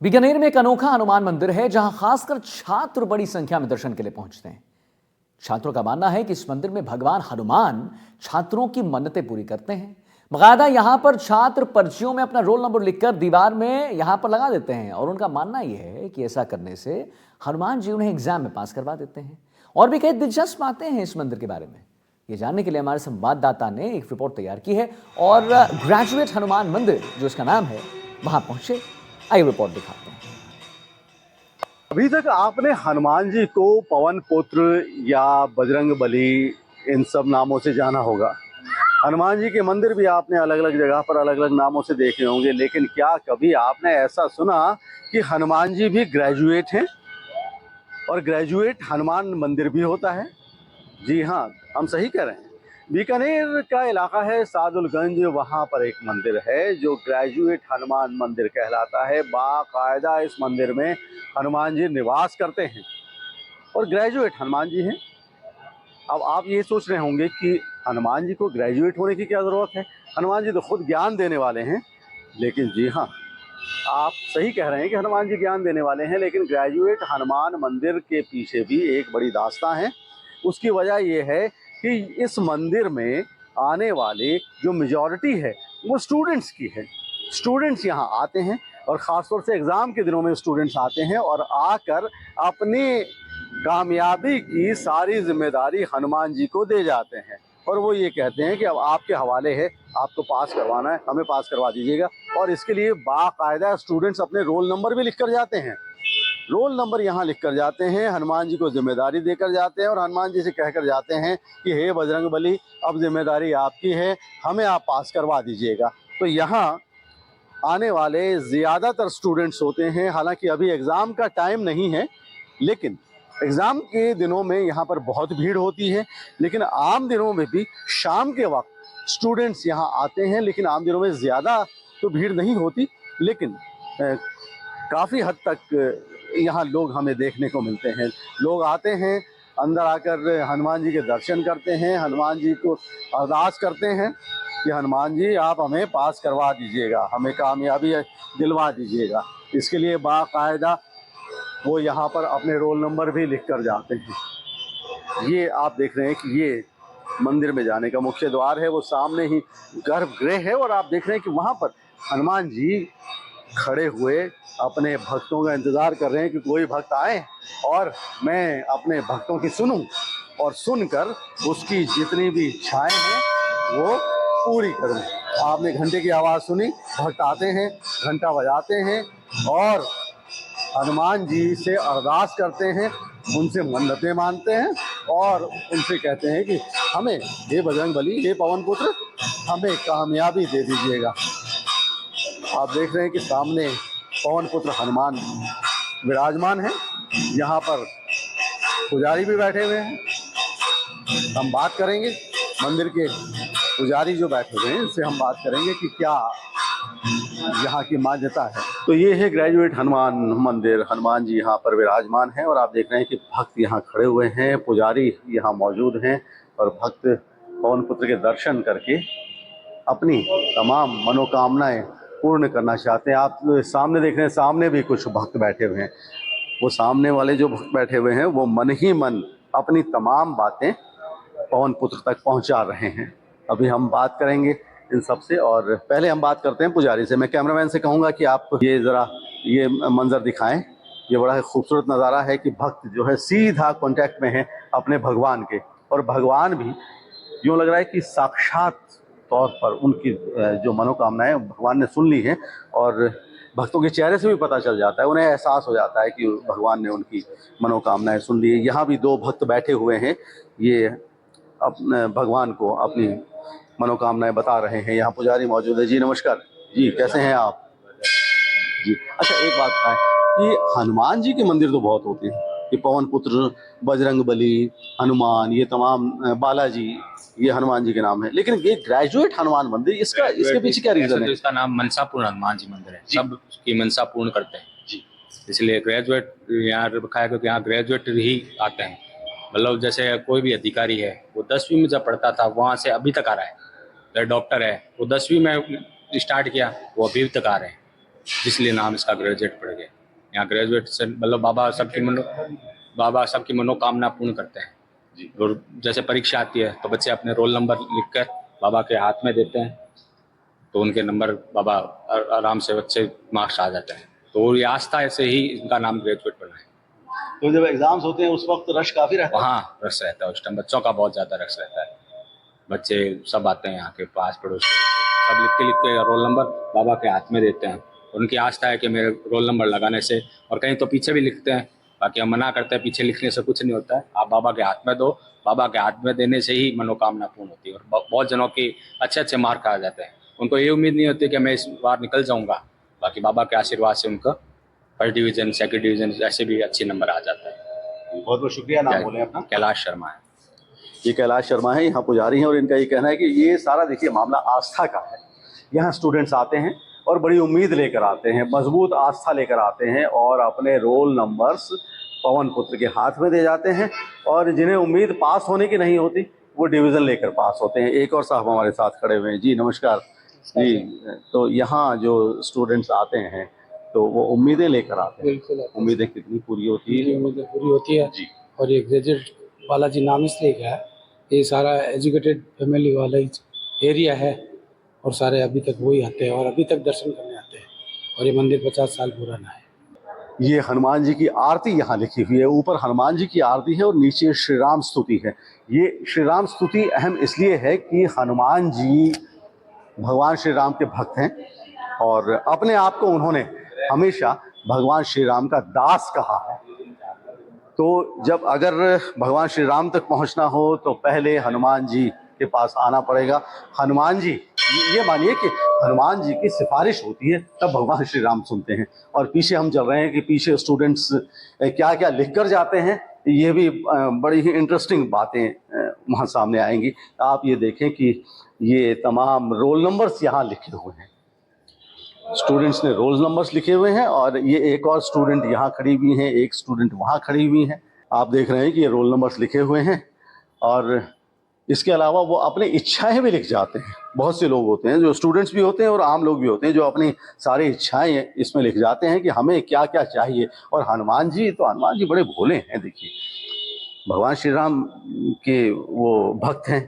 बीकानेर में एक अनोखा हनुमान मंदिर है जहां खासकर छात्र बड़ी संख्या में दर्शन के लिए पहुंचते हैं। छात्रों का मानना है कि इस मंदिर में भगवान हनुमान छात्रों की मन्नतें पूरी करते हैं। बकायदा यहां पर छात्र पर्चियों में अपना रोल नंबर लिखकर दीवार में यहां पर लगा देते हैं और उनका मानना यह है कि ऐसा करने से हनुमान जी उन्हें एग्जाम में पास करवा देते हैं। और भी कई दिलचस्प बातें हैं इस मंदिर के बारे में। ये जानने के लिए हमारे संवाददाता ने एक रिपोर्ट तैयार की है और ग्रेजुएट हनुमान मंदिर जो इसका नाम है वहां पहुंचे। आइए रिपोर्ट दिखाते हैं। अभी तक आपने हनुमान जी को पवन पुत्र या बजरंग बली इन सब नामों से जाना होगा। हनुमान जी के मंदिर भी आपने अलग अलग जगह पर अलग अलग नामों से देखे होंगे, लेकिन क्या कभी आपने ऐसा सुना कि हनुमान जी भी ग्रेजुएट हैं और ग्रेजुएट हनुमान मंदिर भी होता है? जी हाँ, हम सही कह रहे हैं। बीकानेर का इलाका है सादुलगंज, वहाँ पर एक मंदिर है जो ग्रेजुएट हनुमान मंदिर कहलाता है। बाकायदा इस मंदिर में हनुमान जी निवास करते हैं और ग्रेजुएट हनुमान जी हैं। अब आप ये सोच रहे होंगे कि हनुमान जी को ग्रेजुएट होने की क्या ज़रूरत है, हनुमान जी तो खुद ज्ञान देने वाले हैं। लेकिन जी हाँ, आप सही कह रहे हैं कि हनुमान जी ज्ञान देने वाले हैं, लेकिन ग्रेजुएट हनुमान मंदिर के पीछे भी एक बड़ी दास्तां है। उसकी वजह यह है कि इस मंदिर में आने वाले जो मेजॉरिटी है वो स्टूडेंट्स की है। स्टूडेंट्स यहाँ आते हैं और ख़ासतौर से एग्ज़ाम के दिनों में स्टूडेंट्स आते हैं और आकर अपनी कामयाबी की सारी जिम्मेदारी हनुमान जी को दे जाते हैं और वो ये कहते हैं कि अब आपके हवाले है, आपको पास करवाना है, हमें पास करवा दीजिएगा। और इसके लिए बाकायदा स्टूडेंट्स अपने रोल नंबर भी लिख कर जाते हैं। रोल नंबर यहाँ लिख कर जाते हैं, हनुमान जी को जिम्मेदारी देकर जाते हैं और हनुमान जी से कहकर जाते हैं कि हे बजरंग बली, अब जिम्मेदारी आपकी है, हमें आप पास करवा दीजिएगा। तो यहाँ आने वाले ज़्यादातर स्टूडेंट्स होते हैं। हालांकि अभी एग्ज़ाम का टाइम नहीं है, लेकिन एग्ज़ाम के दिनों में यहाँ पर बहुत भीड़ होती है। लेकिन आम दिनों में भी शाम के वक्त स्टूडेंट्स यहाँ आते हैं, लेकिन आम दिनों में ज़्यादा तो भीड़ नहीं होती, लेकिन काफ़ी हद तक यहाँ लोग हमें देखने को मिलते हैं। लोग आते हैं, अंदर आकर हनुमान जी के दर्शन करते हैं, हनुमान जी को अरदास करते हैं कि हनुमान जी आप हमें पास करवा दीजिएगा, हमें कामयाबी दिलवा दीजिएगा। इसके लिए बाकायदा वो यहाँ पर अपने रोल नंबर भी लिख कर जाते हैं। ये आप देख रहे हैं कि ये मंदिर में जाने का मुख्य द्वार है, वो सामने ही गर्भगृह है और आप देख रहे हैं कि वहाँ पर हनुमान जी खड़े हुए अपने भक्तों का इंतज़ार कर रहे हैं कि कोई भक्त आए और मैं अपने भक्तों की सुनूं और सुनकर उसकी जितनी भी इच्छाएं हैं वो पूरी करूं। आपने घंटे की आवाज़ सुनी, भक्त आते हैं, घंटा बजाते हैं और हनुमान जी से अरदास करते हैं, उनसे मन्नतें मानते हैं और उनसे कहते हैं कि हमें, हे बजरंग बली, हे पवन पुत्र, हमें कामयाबी दे दीजिएगा। आप देख रहे हैं कि सामने पवन पुत्र हनुमान विराजमान है। यहाँ पर पुजारी भी बैठे हुए हैं। हम बात करेंगे मंदिर के पुजारी जो बैठे हुए हैं, इससे हम बात करेंगे कि क्या यहाँ की मान्यता है। तो ये है ग्रेजुएट हनुमान मंदिर। हनुमान जी यहाँ पर विराजमान हैं और आप देख रहे हैं कि भक्त यहाँ खड़े हुए हैं, पुजारी यहाँ मौजूद हैं और भक्त पवन पुत्र के दर्शन करके अपनी तमाम मनोकामनाएं पूर्ण करना चाहते हैं। आप सामने देख रहे हैं, सामने भी कुछ भक्त बैठे हुए हैं। वो सामने वाले जो भक्त बैठे हुए हैं वो मन ही मन अपनी तमाम बातें पवन पुत्र तक पहुंचा रहे हैं। अभी हम बात करेंगे इन सब से और पहले हम बात करते हैं पुजारी से। मैं कैमरामैन से कहूँगा कि आप ये ज़रा ये मंजर दिखाएं। ये बड़ा खूबसूरत नज़ारा है कि भक्त जो है सीधा कॉन्टैक्ट में है अपने भगवान के, और भगवान भी यूँ लग रहा है कि साक्षात तौर पर उनकी जो मनोकामनाएं भगवान ने सुन ली हैं और भक्तों के चेहरे से भी पता चल जाता है, उन्हें एहसास हो जाता है कि भगवान ने उनकी मनोकामनाएं सुन ली है। यहाँ भी दो भक्त बैठे हुए हैं, ये अपने भगवान को अपनी मनोकामनाएं बता रहे हैं। यहाँ पुजारी मौजूद है। जी नमस्कार जी, कैसे हैं आप? जी अच्छा, एक बात बताएं कि हनुमान जी के मंदिर तो बहुत होते हैं, ये पवन पुत्र, बजरंग बली, हनुमान, ये तमाम बालाजी, ये हनुमान जी के नाम है, लेकिन ये ग्रेजुएट हनुमान मंदिर, इसका इसके पीछे क्या रीजन है? तो इसका नाम मनसापूर्ण हनुमान जी मंदिर है। सब उसकी मनसा पूर्ण करते हैं जी, इसलिए ग्रेजुएट यहाँ रखा है क्योंकि यहाँ ग्रेजुएट ही आते हैं। मतलब जैसे कोई भी अधिकारी है, वो 10वीं में जब पढ़ता था वहाँ से अभी तक आ रहा है। जैसे डॉक्टर है, वो 10वीं में स्टार्ट किया, वो अभी तक आ रहे हैं, इसलिए नाम इसका ग्रेजुएट पड़ गया। यहाँ ग्रेजुएट से मतलब बाबा सबकी मनोकामना पूर्ण करते हैं जी। और जैसे परीक्षा आती है तो बच्चे अपने रोल नंबर लिख कर बाबा के हाथ में देते हैं, तो उनके नंबर बाबा आराम से अच्छे मार्क्स आ जाते हैं। तो ये आस्था से ही इनका नाम ग्रेजुएट बना है। तो जब एग्जाम्स होते हैं उस वक्त रश काफी रहता है? हाँ, रश रहता है उस टाइम, बच्चों का बहुत ज़्यादा रश रहता है। बच्चे सब आते हैं यहाँ के पास पड़ोस के, सब लिख के रोल नंबर बाबा के हाथ में देते हैं। उनकी आस्था है कि मेरे रोल नंबर लगाने से, और कहीं तो पीछे भी लिखते हैं, बाकी हम मना करते हैं, पीछे लिखने से कुछ नहीं होता है, आप बाबा के हाथ में दो, बाबा के हाथ में देने से ही मनोकामना पूर्ण होती है। और बहुत जनों की अच्छे मार्क आ जाते हैं, उनको ये उम्मीद नहीं होती कि मैं इस बार निकल जाऊँगा, बाकी बाबा के आशीर्वाद से उनका फर्स्ट डिवीज़न, सेकंड डिवीज़न ऐसे भी अच्छे नंबर आ जाता है। बहुत बहुत शुक्रिया। नाम बोले अपना? कैलाश शर्मा है। ये कैलाश शर्मा है, यहाँ पुजारी हैं, और इनका ये कहना है कि ये सारा देखिए मामला आस्था का है। यहाँ स्टूडेंट्स आते हैं और बड़ी उम्मीद लेकर आते हैं, मजबूत आस्था लेकर आते हैं और अपने रोल नंबर्स पवन पुत्र के हाथ में दे जाते हैं, और जिन्हें उम्मीद पास होने की नहीं होती वो डिवीज़न लेकर पास होते हैं। एक और साहब हमारे साथ खड़े हुए हैं। जी नमस्कार जी। तो यहाँ जो स्टूडेंट्स आते हैं तो वो उम्मीदें लेकर आते हैं। बिल्कुल उम्मीदें कितनी पूरी होती है? उम्मीदें पूरी होती है जी। और ये ग्रेजुएट बालाजी नाम इसलिए क्या है, ये सारा एजुकेटेड फैमिली वाला ही एरिया है, और सारे अभी तक वही आते हैं और अभी तक दर्शन करने आते हैं, और ये मंदिर 50 साल पुराना है। ये हनुमान जी की आरती यहाँ लिखी हुई है। ऊपर हनुमान जी की आरती है और नीचे श्री राम स्तुति है। ये श्री राम स्तुति अहम इसलिए है कि हनुमान जी भगवान श्री राम के भक्त हैं, और अपने आप को उन्होंने हमेशा भगवान श्री राम का दास कहा है। तो जब अगर भगवान श्री राम तक पहुंचना हो तो पहले हनुमान जी के पास आना पड़ेगा। हनुमान जी, ये मानिए कि हनुमान जी की सिफारिश होती है तब भगवान श्री राम सुनते हैं। और पीछे हम चल रहे हैं कि पीछे स्टूडेंट्स क्या क्या लिख कर जाते हैं, ये भी बड़ी ही इंटरेस्टिंग बातें वहाँ सामने आएंगी। आप ये देखें कि ये तमाम रोल नंबर्स यहाँ लिखे हुए हैं, स्टूडेंट्स ने रोल नंबर्स लिखे हुए हैं, और ये एक और स्टूडेंट यहाँ खड़ी हुई हैं, एक स्टूडेंट वहाँ खड़ी हुई हैं। आप देख रहे हैं कि ये रोल नंबर्स लिखे हुए हैं, और इसके अलावा वो अपनी इच्छाएं भी लिख जाते हैं। बहुत से लोग होते हैं जो स्टूडेंट्स भी होते हैं और आम लोग भी होते हैं जो अपनी सारी इच्छाएं इसमें लिख जाते हैं कि हमें क्या क्या चाहिए। और हनुमान जी बड़े भोले हैं। देखिए भगवान श्री राम के वो भक्त हैं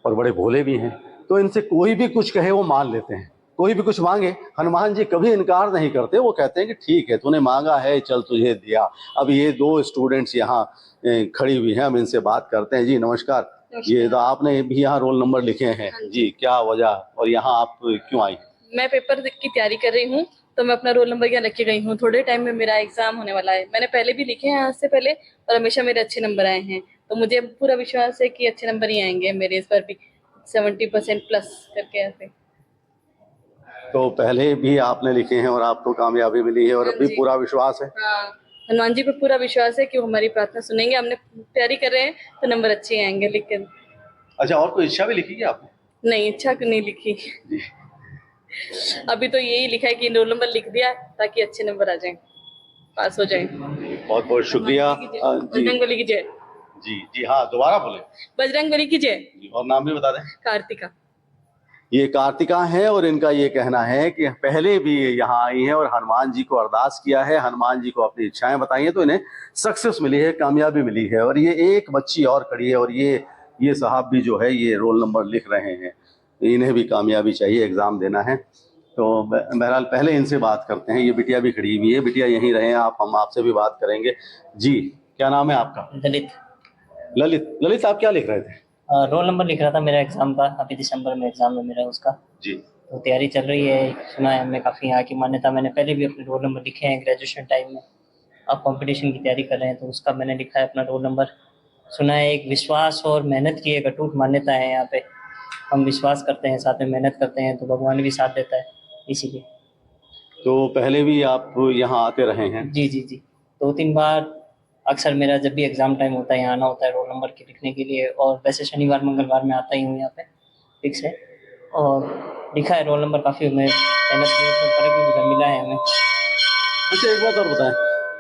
और बड़े भोले भी हैं, तो इनसे कोई भी कुछ कहे वो मान लेते हैं। कोई भी कुछ मांगे हनुमान जी कभी इनकार नहीं करते, वो कहते हैं कि ठीक है तूने मांगा है, चल तुझे दिया। अब ये दो स्टूडेंट्स यहाँ खड़ी हुई हैं, हम इनसे बात करते हैं। जी नमस्कार। ये तो आपने भी यहाँ रोल नंबर लिखे हैं जी, क्या वजह, और यहाँ आप क्यों आई? मैं पेपर की तैयारी कर रही हूँ, तो मैं अपना रोल नंबर यहाँ रख के गई हूँ। थोड़े टाइम में मेरा एग्जाम होने वाला है। मैंने पहले भी लिखे हैं आज से पहले, और हमेशा मेरे अच्छे नंबर आए हैं, तो मुझे पूरा विश्वास है कि अच्छे नंबर ही आएंगे मेरे, इस बार भी 70% प्लस करके ऐसे। तो पहले भी आपने लिखे हैं और आपको कामयाबी मिली है, और अभी पूरा विश्वास है? हाँ, हनुमान जी पे पूरा विश्वास है कि वो हमारी प्रार्थना सुनेंगे। हमने तैयारी कर रहे हैं तो नंबर अच्छे आएंगे लिख के। अच्छा, और कोई इच्छा भी लिखी क्या आपने? नहीं, इच्छा नहीं लिखी, अभी तो यही लिखा है कि रोल नंबर लिख दिया ताकि अच्छे नंबर आ जाएं, पास हो जाएं। बहुत बहुत शुक्रिया। बजरंगबली की जय। जी जी हाँ, दोबारा बोले। बजरंगबली की जय। और नाम भी बता दें। कार्तिका। ये कार्तिका है, और इनका ये कहना है कि पहले भी यहाँ आई है और हनुमान जी को अरदास किया है, हनुमान जी को अपनी इच्छाएं बताई हैं, तो इन्हें सक्सेस मिली है, कामयाबी मिली है। और ये एक बच्ची और खड़ी है, और ये साहब भी जो है ये रोल नंबर लिख रहे हैं, इन्हें भी कामयाबी चाहिए, एग्ज़ाम देना है। तो बहरहाल पहले इनसे बात करते हैं। ये बिटिया भी खड़ी हुई है, बिटिया यहीं रहे आप, हम आपसे भी बात करेंगे। जी क्या नाम है आपका? ललित। ललित, आप क्या लिख रहे थे? रोल नंबर लिख रहा था मेरा एग्जाम का, अभी दिसंबर में एग्जाम है मेरा उसका। जी। तो तैयारी चल रही है, सुना है हमने काफ़ी यहाँ की मान्यता। मैंने पहले भी अपने रोल नंबर लिखे हैं ग्रेजुएशन टाइम में। अब कंपटीशन की तैयारी कर रहे हैं तो उसका मैंने लिखा है अपना रोल नंबर। सुना है एक विश्वास और मेहनत की एक अटूट मान्यता है यहाँ पे। हम विश्वास करते हैं, साथ में मेहनत करते हैं, तो भगवान भी साथ देता है, इसीलिए। तो पहले भी आप यहाँ आते रहे हैं? जी जी जी, 2-3 बार अक्सर मेरा जब भी एग्ज़ाम टाइम होता है यहाँ आना होता है रोल नंबर के लिखने के लिए। और वैसे शनिवार मंगलवार में आता ही हूँ यहाँ पे फिक्स है, और लिखा है रोल नंबर। काफ़ी हमें मेहनत की, उसमें फ़र्क भी मिला है हमें। अच्छा, एक बात और बताएं,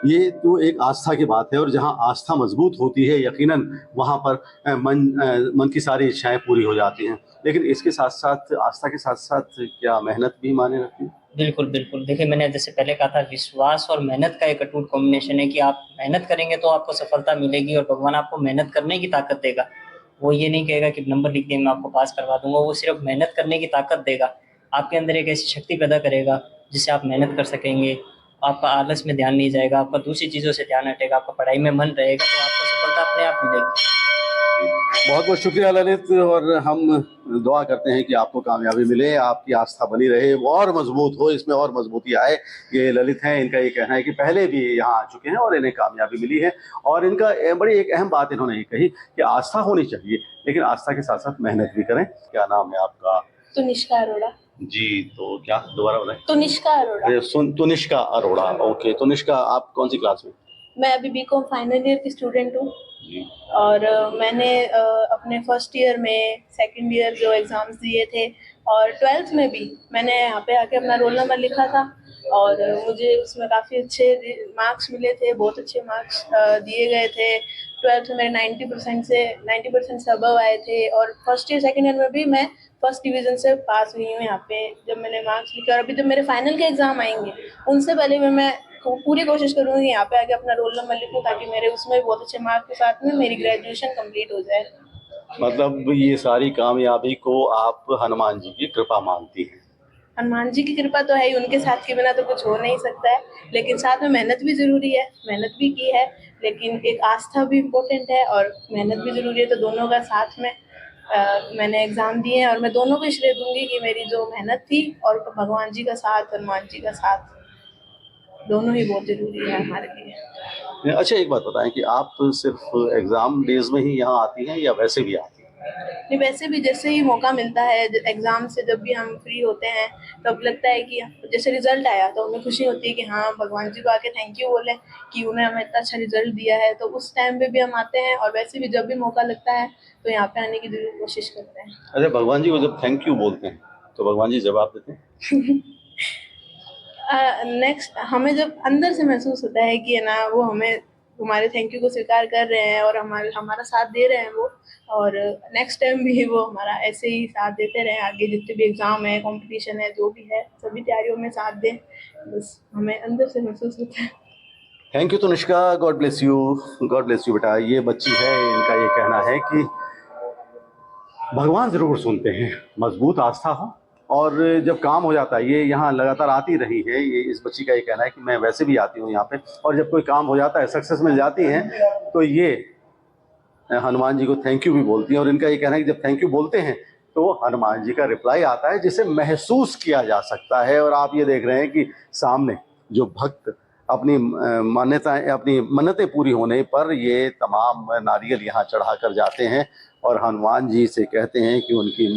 ये तो एक आस्था की बात है, और जहाँ आस्था मजबूत होती है यकीनन वहाँ पर मन की सारी इच्छाएं पूरी हो जाती हैं। लेकिन इसके साथ साथ, आस्था के साथ साथ, क्या मेहनत भी मायने रखती है? बिल्कुल बिल्कुल, देखिए मैंने जैसे पहले कहा था, विश्वास और मेहनत का एक अटूट कॉम्बिनेशन है कि आप मेहनत करेंगे तो आपको सफलता मिलेगी और भगवान आपको मेहनत करने की ताकत देगा। वो ये नहीं कहेगा कि नंबर लिख दिए मैं आपको पास करवा दूंगा, वो सिर्फ मेहनत करने की ताकत देगा। आपके अंदर एक ऐसी शक्ति पैदा करेगा जिससे आप मेहनत कर सकेंगे, आपका आलस में ध्यान नहीं जाएगा, आपका दूसरी चीज़ों से ध्यान हटेगा, आपका पढ़ाई में मन रहेगा, तो आपको सफलता अपने आप मिलेगी। बहुत बहुत शुक्रिया ललित, और हम दुआ करते हैं कि आपको कामयाबी मिले, आपकी आस्था बनी रहे, और मजबूत हो, इसमें और मजबूती आए। ये ललित हैं, इनका ये कहना है कि पहले भी यहाँ आ चुके हैं और इन्हें कामयाबी मिली है, और इनका बड़ी एक अहम बात इन्होंने ये कही कि आस्था होनी चाहिए, लेकिन आस्था के साथ साथ मेहनत भी करें। क्या नाम है आपका? तुनिष्का अरोड़ा। जी, तो क्या दोबारा बताएं? तुनिष्का अरोड़ा। तुनिष्का अरोड़ा, ओके। तुनिष्का, आप कौन सी क्लास में? मैं अभी बीकॉम फाइनल ईयर की स्टूडेंट हूँ, जी। और मैंने अपने फर्स्ट ईयर में, सेकंड ईयर जो एग्ज़ाम्स दिए थे, और 12th में भी मैंने यहाँ पे आके अपना रोल नंबर लिखा था, और मुझे उसमें काफ़ी अच्छे मार्क्स मिले थे, बहुत अच्छे मार्क्स दिए गए थे। 12th में मेरे 90% से 90% से अबव आए थे, और फर्स्ट ईयर सेकंड ईयर में भी मैं फर्स्ट डिवीज़न से पास हुई हूँ यहाँ पे जब मैंने मार्क्स लिखे। और अभी जब मेरे फाइनल के एग्ज़ाम आएंगे उनसे पहले भी मैं पूरी कोशिश करूँगी यहाँ पे आके अपना रोल नंबर लिखूँ, ताकि मेरे उसमें बहुत अच्छे मार्क्स के साथ में मेरी ग्रेजुएशन कंप्लीट हो जाए। मतलब ये सारी कामयाबी को आप हनुमान जी की कृपा मानती हैं? हनुमान जी की कृपा तो है ही, उनके साथ के बिना तो कुछ हो नहीं सकता है, लेकिन साथ में मेहनत भी ज़रूरी है, मेहनत भी की है, लेकिन एक आस्था भी इम्पोर्टेंट है और मेहनत भी ज़रूरी है, तो दोनों का साथ में मैंने एग्ज़ाम दिए हैं, और मैं दोनों को श्रेय दूंगी कि मेरी जो मेहनत थी और भगवान जी का साथ, हनुमान जी का साथ, दोनों ही बहुत ज़रूरी है हमारे लिए। अच्छा, एक बात बताएं कि आप सिर्फ एग्जाम डेज में ही यहाँ आती हैं या वैसे भी आती हैं? नहीं, वैसे भी जैसे ही मौका मिलता है एग्ज़ाम से, जब भी हम फ्री होते हैं तब लगता है कि जैसे रिज़ल्ट आया तो हमें खुशी होती है कि हाँ, भगवान जी को आके थैंक यू बोलें कि उन्हें हमें इतना अच्छा रिज़ल्ट दिया है, तो उस टाइम पे भी हम आते हैं, और वैसे भी जब भी मौका लगता है तो यहाँ पे आने की ज़रूर कोशिश करते हैं। अच्छा, भगवान जी को जब थैंक यू बोलते हैं तो भगवान जी जवाब देते हैं? नेक्स्ट, हमें जब अंदर से महसूस होता है कि है ना, वो हमें हमारे थैंक यू को स्वीकार कर रहे हैं और हमारा साथ दे रहे हैं वो, और नेक्स्ट टाइम भी वो हमारा ऐसे ही साथ देते रहें, आगे जितने भी एग्ज़ाम है, कंपटीशन है, जो भी है, सभी तैयारियों में साथ दें, बस हमें अंदर से महसूस होता है। Thank you Tunishka, God bless you, God bless you बेटा। ये बच्ची है, इनका ये कहना है कि भगवान ज़रूर सुनते हैं, मजबूत आस्था हो, और जब काम हो जाता है, ये यहाँ लगातार आती रही है, ये इस बच्ची का ये कहना है कि मैं वैसे भी आती हूँ यहाँ पे, और जब कोई काम हो जाता है, सक्सेस मिल जाती है, तो ये हनुमान जी को थैंक यू भी बोलती हैं। और इनका ये कहना है कि जब थैंक यू बोलते हैं तो हनुमान जी का रिप्लाई आता है जिसे महसूस किया जा सकता है। और आप ये देख रहे हैं कि सामने जो भक्त अपनी मान्यताएं, अपनी मन्नतें पूरी होने पर ये तमाम नारियल यहाँ चढ़ा कर जाते हैं और हनुमान जी से कहते हैं कि उनकी,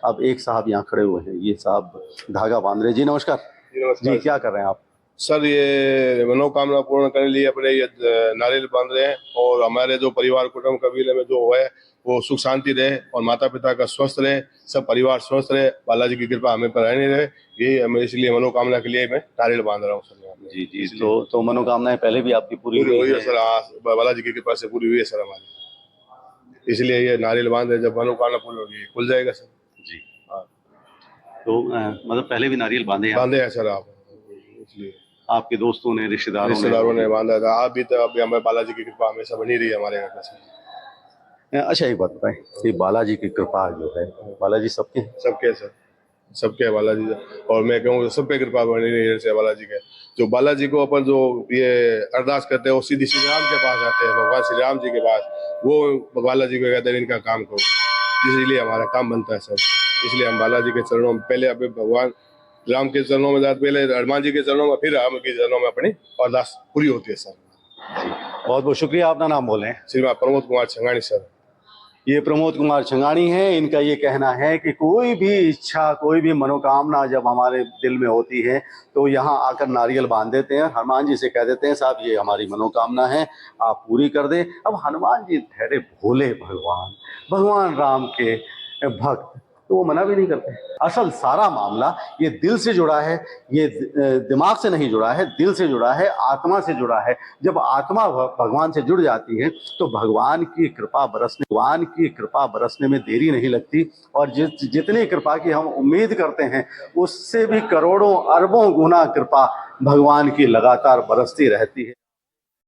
अब एक साहब यहाँ खड़े हुए हैं, ये साहब धागा बांध रहे। जी नमस्कार। जी, क्या कर रहे हैं आप? सर, ये मनोकामना पूर्ण करने लिए अपने ये नारियल बांध रहे हैं, और हमारे जो परिवार कुटुंब कबीले में जो है वो सुख शांति रहे, और माता पिता का स्वस्थ रहे, सब परिवार स्वस्थ रहे, बालाजी की कृपा हमें पर रहने रहे, ये हमें इसलिए मनोकामना के लिए मैं नारियल बांध रहा हूँ सर। जी जी, तो मनोकामनाएं पहले भी आपकी पूरी हुई है सर? बालाजी की कृपा से पूरी हुई है सर हमारी, इसलिए ये नारियल बांध रहे, जब मनोकामना पूरी होगी खुल जाएगा सर। जी हाँ, तो मतलब पहले भी नारियल बांधे हैं सर आप? इसलिए आपके दोस्तों ने, रिश्तेदारों ने बांधा था। अभी तो अभी हमें बालाजी की कृपा हमेशा बनी रही है हमारे घर पे। अच्छा, एक बात बताएं, ये बालाजी की कृपा जो है, बालाजी सबके हैं? सबके सर, सबके बालाजी, और मैं कहूँ सब पे कृपा बनी रही है से बालाजी के। जो बालाजी को अपन जो ये अरदास करते हैं वो सीधी श्री राम के पास आते हैं, भगवान श्री राम जी के पास, वो बालाजी को कहते हैं इनका काम करो, इसीलिए हमारा काम बनता है सर। इसलिए हम बालाजी के चरणों में पहले, अभी भगवान राम के चरणों में जाते, पहले हनुमान जी के चरणों में, फिर राम के चरणों में अपनी अरदास पूरी होती है सर। बहुत बहुत शुक्रिया। अपना नाम बोलें। श्रीमान प्रमोद कुमार छंगानी सर। ये प्रमोद कुमार छंगानी है, इनका ये कहना है कि कोई भी इच्छा, कोई भी मनोकामना जब हमारे दिल में होती है तो यहाँ आकर नारियल बांध देते हैं, हनुमान जी से कह देते हैं साहब ये हमारी मनोकामना है, आप पूरी कर दें। अब हनुमान जी ठहरे भोले भगवान, भगवान राम के भक्त, तो वो मना भी नहीं करते। असल सारा मामला ये दिल से जुड़ा है, ये दिमाग से नहीं जुड़ा है, दिल से जुड़ा है, आत्मा से जुड़ा है। जब आत्मा भगवान से जुड़ जाती है तो भगवान की कृपा बरसने में देरी नहीं लगती, और जितनी कृपा की हम उम्मीद करते हैं उससे भी करोड़ों अरबों गुना कृपा भगवान की लगातार बरसती रहती है।